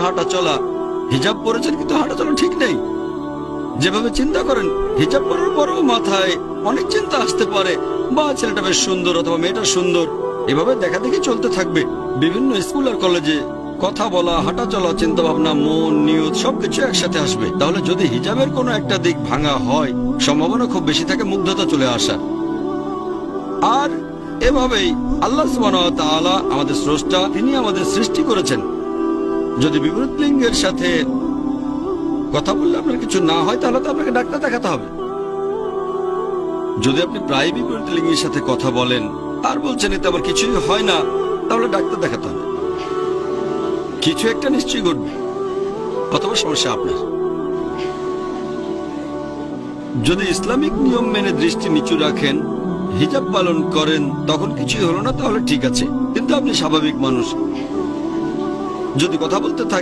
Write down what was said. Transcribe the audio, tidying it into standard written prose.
হাঁটা চলা, হিজাব পরেছেন কিন্তু হাঁটা চলা ঠিক নেই। যেভাবে চিন্তা করেন, হিজাব পরার পরেও মাথায় অনেক চিন্তা আসতে পারে, বা ছেলেটা বেশ সুন্দর অথবা মেয়েটা সুন্দর, এভাবে দেখা দেখি চলতে থাকবে। বিভিন্ন স্কুল আর কলেজে কথা বলা, হাঁটা চলা, চিন্তা ভাবনা, মন, নিয়ত সবকিছু একসাথে আসবে। তাহলে যদি হিজাবের কোনো একটা দিক ভাঙা হয়, সম্ভাবনা খুব বেশি থাকে মুগ্ধতা চলে আসা। আর এভাবেই আল্লাহ সুবহানাহু ওয়া তাআলা আমাদের স্রষ্টা, তিনি আমাদের সৃষ্টি করেছেন। যদি বিপরীত লিঙ্গের সাথে কথা বললে আপনার কিছু না হয়, তাহলে তো আপনাকে ডাক্তার দেখাতে হবে। যদি আপনি প্রায় বিপরীত লিঙ্গের সাথে কথা বলেন আর বলছেন এতে আবার কিছুই হয় না, তাহলে ডাক্তার দেখাতে হবে। কিছু একটা নিশ্চয়ই ঘটবে, অথবা সমস্যা আপনার। যদি ইসলামিক নিয়ম মেনে দৃষ্টি নিচু রাখেন, হিজাব পালন করেন, তখন কিছুই হলো না, তাহলে ঠিক আছে। কিন্তু আপনি স্বাভাবিক মানুষ, যদি কথা বলতে থাকেন